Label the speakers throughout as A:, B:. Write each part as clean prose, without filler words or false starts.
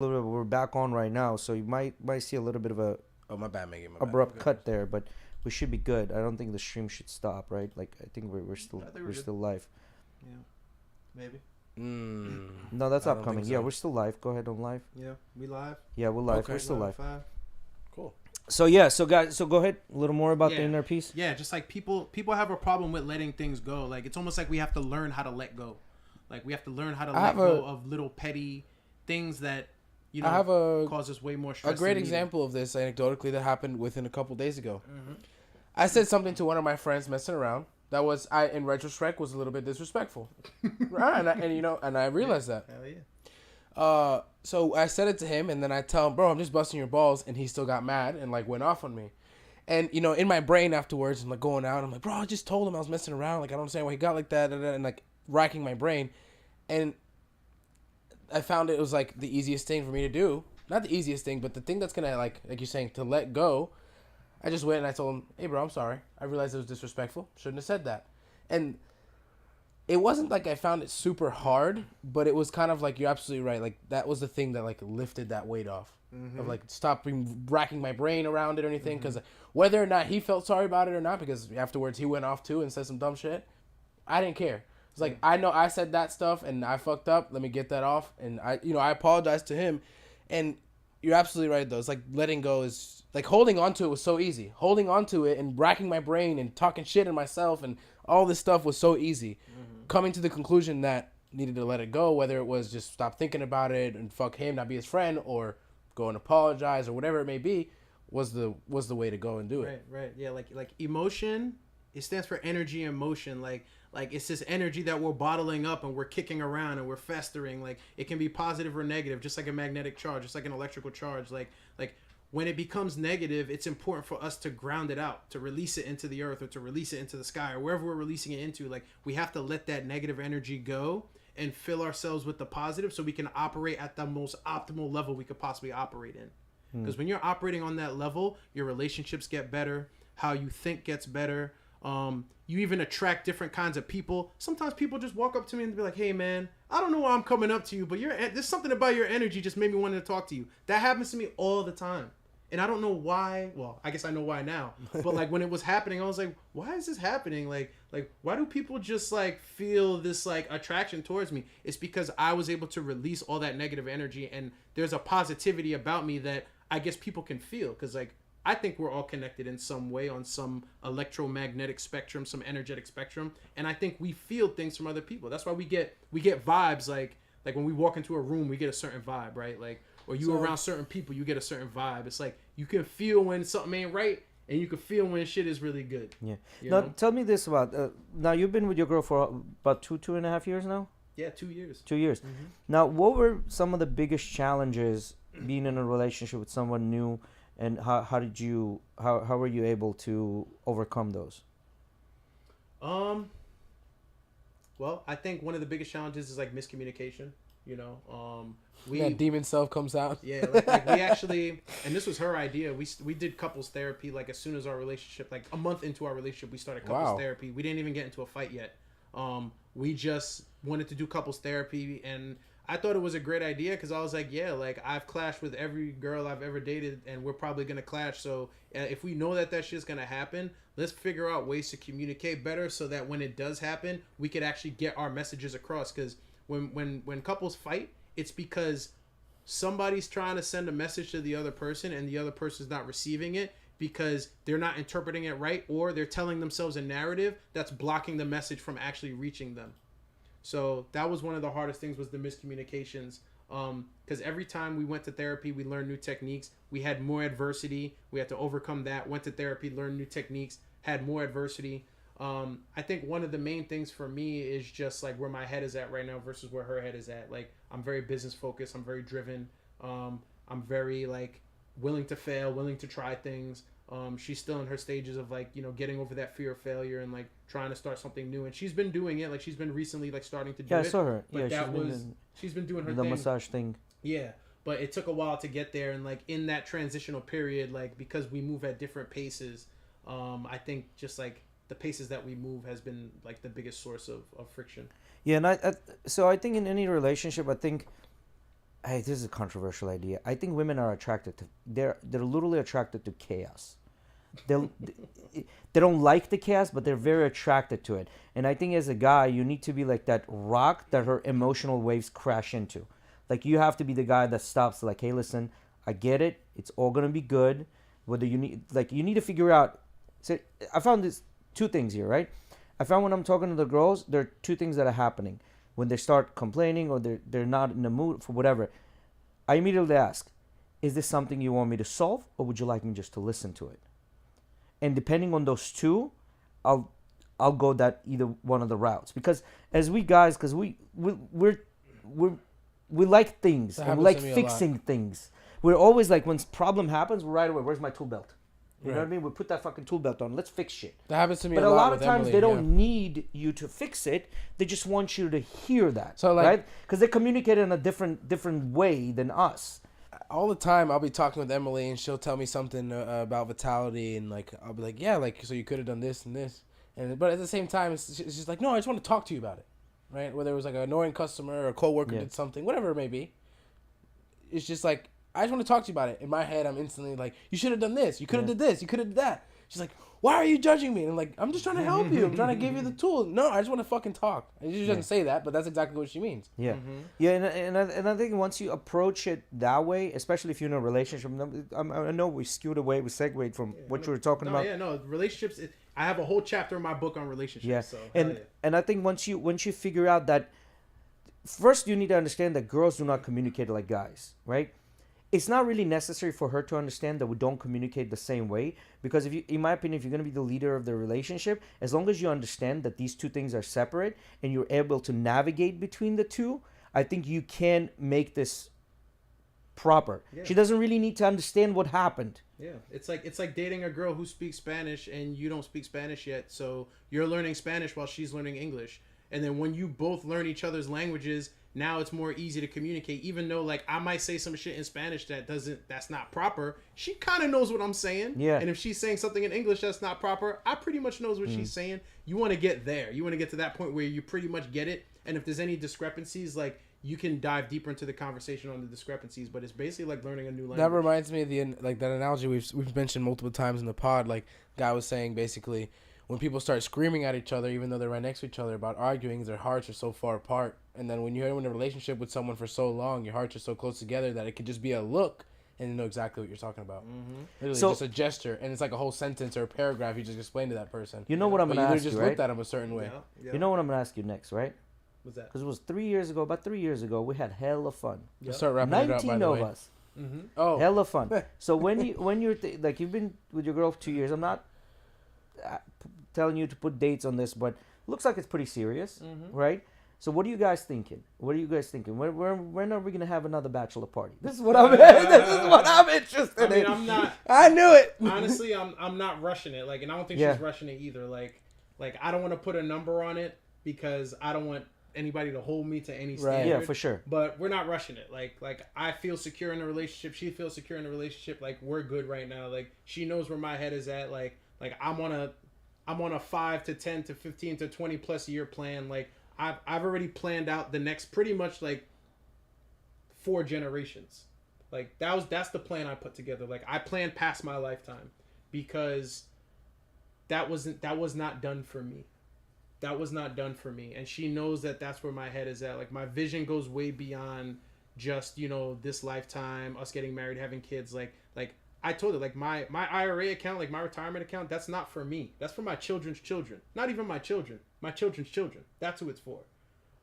A: little bit, we're back on right now, so you might see a little bit of a
B: Oh, my bad, Megan. My bad.
A: abrupt cut there, but we should be good. I don't think the stream should stop, right? Like I think we're still
C: I think
A: we're
C: good.
A: still live.
C: Yeah, maybe.
A: No, that's
B: I don't
A: upcoming.
B: think
A: Yeah,
B: so.
A: we're still live. Go ahead on live.
C: Yeah, we live.
A: Yeah, we're live.
B: Okay.
A: We're still live.
C: 5.
B: Cool.
A: So yeah, so guys, so go ahead a little more about the
C: Yeah.
A: inner peace.
C: Yeah, just like people have a problem with letting things go. Like it's almost like we have to learn how to let go. Like we have to learn how to let go of little petty things that
B: I have
C: cause us way more stress.
B: a great
C: than needed.
B: example of this anecdotally that happened within a couple days ago.
C: Mm-hmm.
B: I said something to one of my friends messing around that was, in retrospect, was a little bit disrespectful. Right, and I realized that.
C: Hell yeah.
B: So I said it to him, and then I tell him, bro, I'm just busting your balls, and he still got mad and like went off on me. And in my brain afterwards, I'm like going out, I'm like, bro, I just told him I was messing around, like I don't understand why he got like that, and like racking my brain, and I found it was like the easiest thing for me to do. Not the easiest thing, but the thing that's gonna like you're saying, to let go. I just went and I told him, hey bro, I'm sorry. I realized it was disrespectful. Shouldn't have said that. And it wasn't like I found it super hard, but it was kind of like, you're absolutely right. Like that was the thing that like lifted that weight off. Of like stopping racking my brain around it or anything. Because whether or not he felt sorry about it or not, because afterwards he went off too and said some dumb shit, I didn't care. It's like, I know I said that stuff and I fucked up. Let me get that off. And I apologized to him. And you're absolutely right though. It's like letting go is like holding on to it was so easy. Holding on to it and racking my brain and talking shit in myself and all this stuff was so easy. Coming to the conclusion that needed to let it go, whether it was just stop thinking about it and fuck him, not be his friend, or go and apologize or whatever it may be, was the way to go and do it.
C: Right. Yeah, like emotion, it stands for energy and motion. Like it's this energy that we're bottling up and we're kicking around and we're festering. Like it can be positive or negative, just like a magnetic charge, just like an electrical charge. Like when it becomes negative, it's important for us to ground it out, to release it into the earth or to release it into the sky or wherever we're releasing it into. Like we have to let that negative energy go and fill ourselves with the positive so we can operate at the most optimal level we could possibly operate in. Because when you're operating on that level, your relationships get better, how you think gets better. You even attract different kinds of people. Sometimes people just walk up to me and be like, hey man, I don't know why I'm coming up to you, but there's something about your energy just made me want to talk to you. That happens to me all the time. And I don't know why. Well, I guess I know why now. But like when it was happening, I was like, why is this happening? Like why do people just like feel this like attraction towards me? It's because I was able to release all that negative energy, and there's a positivity about me that I guess people can feel. Because like I think we're all connected in some way on some electromagnetic spectrum, some energetic spectrum, and I think we feel things from other people. That's why we get vibes. Like when we walk into a room, we get a certain vibe, right? Like, or around certain people, you get a certain vibe. It's like you can feel when something ain't right, and you can feel when shit is really good.
A: Yeah.
C: You
A: Now
C: know?
A: tell me this about now you've been with your girl for about 2.5 years now.
C: Yeah, 2 years.
A: 2 years. Now, what were some of the biggest challenges being in a relationship with someone new, and how were you able to overcome those?
C: Well, I think one of the biggest challenges is like miscommunication.
B: That demon self comes out.
C: Yeah, like we actually, and this was her idea. We did couples therapy like as soon as our relationship, like a month into our relationship, we started couples therapy. We didn't even get into a fight yet. We just wanted to do couples therapy, and I thought it was a great idea because I was like, yeah, like I've clashed with every girl I've ever dated, and we're probably gonna clash. So if we know that shit's gonna happen, let's figure out ways to communicate better so that when it does happen, we could actually get our messages across. Because when couples fight, it's because somebody's trying to send a message to the other person and the other person's not receiving it because they're not interpreting it right, or they're telling themselves a narrative that's blocking the message from actually reaching them. So that was one of the hardest things, was the miscommunications. Because every time we went to therapy, we learned new techniques. We had more adversity. We had to overcome that. Went to therapy, learned new techniques, had more adversity. I think one of the main things for me is just like where my head is at right now versus where her head is at. Like I'm very business focused. I'm very driven. I'm very like willing to fail, willing to try things. She's still in her stages of like, getting over that fear of failure and like trying to start something new. And she's been doing it. Like she's been recently like starting to do it.
A: Yeah, I saw her.
C: But
A: Yeah,
C: she's been doing her
A: the
C: thing.
A: massage thing.
C: Yeah, but it took a while to get there. And like in that transitional period, like because we move at different paces, I think just like the paces that we move has been like the biggest source of friction.
A: Yeah, and so I think in any relationship, I think Hey, this is a controversial idea. I think women are attracted to they're literally attracted to chaos. They they don't like the chaos, but they're very attracted to it. And I think as a guy, you need to be like that rock that her emotional waves crash into. Like you have to be the guy that stops. Like, hey, listen, I get it. It's all gonna be good. Whether you need you need to figure out. So I found this two things here, right? I found when I'm talking to the girls, there are two things that are happening. When they start complaining or they're not in the mood for whatever, I immediately ask, is this something you want me to solve or would you like me just to listen to it? And depending on those two, I'll go that either one of the routes. Because as we guys, because we like things
B: That
A: and we
B: happens
A: like
B: to me a
A: fixing things. We're always like, when problem happens, we're right away, where's my tool belt? You know
B: Right.
A: what I mean? We put that fucking tool belt on. Let's fix shit.
B: That happens to me
A: But
B: a
A: a lot of
B: with
A: times
B: Emily,
A: they don't need you to fix it. They just want you to hear that.
B: So, like-
A: right? Because they communicate in a different way than us.
B: All the time I'll be talking with Emily and she'll tell me something about vitality and like I'll be like, yeah, like so you could have done this and this, and but at the same time it's just like, no, I just want to talk to you about it, right? Whether it was like an annoying customer or a coworker
A: Yeah.
B: did something, whatever it may be, it's just like I just want to talk to you about it. In my head, I'm instantly like, you should have done this, you could have did this, you could have did that. She's like, why are you judging me? And I'm like, I'm just trying to help you. I'm trying to give you the tool. No, I just want to fucking talk. And she doesn't say that, but that's exactly what she means.
A: Yeah, yeah, and I think once you approach it that way, especially if you're in a relationship, I know we skewed away, we segued from what you were talking about.
C: Relationships. I have a whole chapter in my book on relationships.
A: Yeah,
C: So,
A: and I think once you figure out that, first you need to understand that girls do not communicate like guys, right? It's not really necessary for her to understand that we don't communicate the same way, because if you, in my opinion, if you're going to be the leader of the relationship, as long as you understand that these two things are separate and you're able to navigate between the two, I think you can make this proper.
C: Yeah.
A: She doesn't really need to understand what happened.
C: Yeah, it's like dating a girl who speaks Spanish and you don't speak Spanish yet, so you're learning Spanish while she's learning English. And then when you both learn each other's languages, now it's more easy to communicate. Even though like I might say some shit in Spanish that's not proper, she kind of knows what I'm saying.
A: Yeah.
C: And if she's saying something in English that's not proper, I pretty much knows what she's saying. You want to get there. You want to get to that point where you pretty much get it. And if there's any discrepancies, like you can dive deeper into the conversation on the discrepancies. But it's basically like learning a new language.
B: That reminds me of that analogy we've mentioned multiple times in the pod. Like guy was saying, basically, when people start screaming at each other, even though they're right next to each other, about arguing, their hearts are so far apart. And then when you're in a relationship with someone for so long, your hearts are so close together that it could just be a look and you know exactly what you're talking about. Literally,
A: So-
B: just a gesture, and it's like a whole sentence or a paragraph you just explain to that person.
A: You know what I'm
B: But
A: going to
B: you
A: ask
B: just
A: you,
B: looked
A: right?
B: at him a certain way.
C: Yeah.
A: You know what I'm going to ask you next, right?
C: What's that?
A: Because it was about 3 years ago, we had hella fun.
B: Let's start wrapping it up, by
A: 19
B: the
A: of
B: way.
A: us.
B: Oh,
A: Hella fun. So when you're like you've been with your girl for 2 years, I'm not telling you to put dates on this, but looks like it's pretty serious, right? So what are you guys thinking? When are we gonna have another bachelor party? This is what I'm. This is what I'm interested
C: I mean,
A: in.
C: I'm not.
B: I knew it.
C: Honestly, I'm not rushing it. Like, and I don't think
A: Yeah.
C: she's rushing it either. Like I don't want to put a number on it because I don't want anybody to hold me to any standard.
A: Yeah, for sure.
C: But we're not rushing it. Like I feel secure in the relationship. She feels secure in the relationship. Like we're good right now. Like she knows where my head is at. Like I'm on a 5 to 10 to 15 to 20 plus year plan. Like I've already planned out the next pretty much like 4 generations. Like that's the plan I put together. Like I planned past my lifetime because that was not done for me. That was not done for me. And she knows that that's where my head is at. Like my vision goes way beyond just, this lifetime, us getting married, having kids. Like I told her, like my IRA account, like my retirement account, that's not for me. That's for my children's children. Not even my children. My children's children. That's who it's for.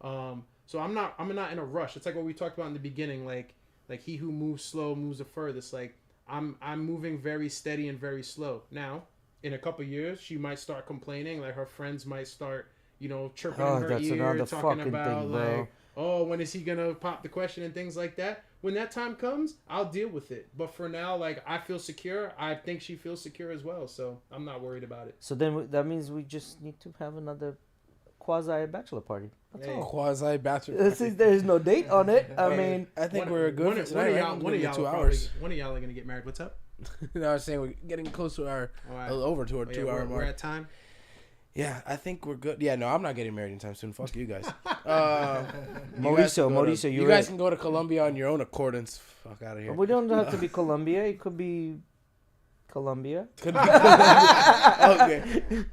C: So I'm not in a rush. It's like what we talked about in the beginning, like he who moves slow moves the furthest. Like I'm moving very steady and very slow. Now, in a couple years, she might start complaining. Like her friends might start, chirping in her
A: that's
C: ear,
A: another
C: talking
A: fucking
C: about
A: thing, bro.
C: like, oh, when is he gonna pop the question and things like that. When that time comes, I'll deal with it. But for now, like I feel secure. I think she feels secure as well. So I'm not worried about it.
A: So then that means we just need to have another quasi bachelor party. That's
C: Hey.
A: all.
B: Quasi bachelor.
A: There's no date on it. I mean,
B: I think
C: One-
B: we're good
C: one
B: for
C: of
B: tonight.
C: y'all-
B: Right?
C: one of y'all
B: 2
C: will
B: hours.
C: One of y'all are gonna get married. What's up?
B: No, I was saying we're getting close to our
C: All right.
B: over to our
C: Oh, yeah,
B: 2 hour
C: we're
B: mark.
C: at time.
B: Yeah, I think we're good. Yeah, no, I'm not getting married anytime soon. Fuck you guys.
A: Mauricio,
B: you guys can go to Colombia on your own accordance. Fuck out of here.
A: We don't have to be Colombia. It could be Colombia.
B: Could be okay.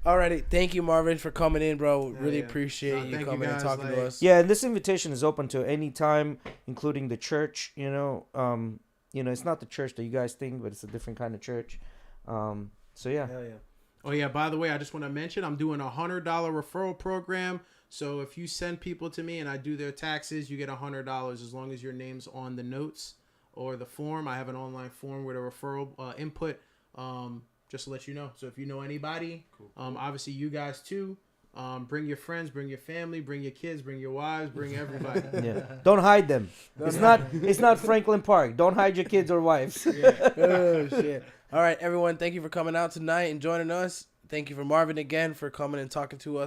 B: Alrighty. Thank you, Marvin, for coming in, bro. Really appreciate you coming and talking to us.
A: Yeah, and this invitation is open to any time, including the church. It's not the church that you guys think, but it's a different kind of church. So yeah.
C: Hell yeah. Oh yeah. By the way, I just want to mention I'm doing $100 referral program. So if you send people to me and I do their taxes, you get $100 as long as your name's on the notes or the form. I have an online form with a referral input. Just to let you know. So if you know anybody, obviously you guys too. Bring your friends, bring your family, bring your kids, bring your wives, bring everybody.
A: Yeah. Don't hide them. It's not Franklin Park. Don't hide your kids or wives.
B: Oh shit. All right, everyone. Thank you for coming out tonight and joining us. Thank you for Marvin again for coming and talking to us.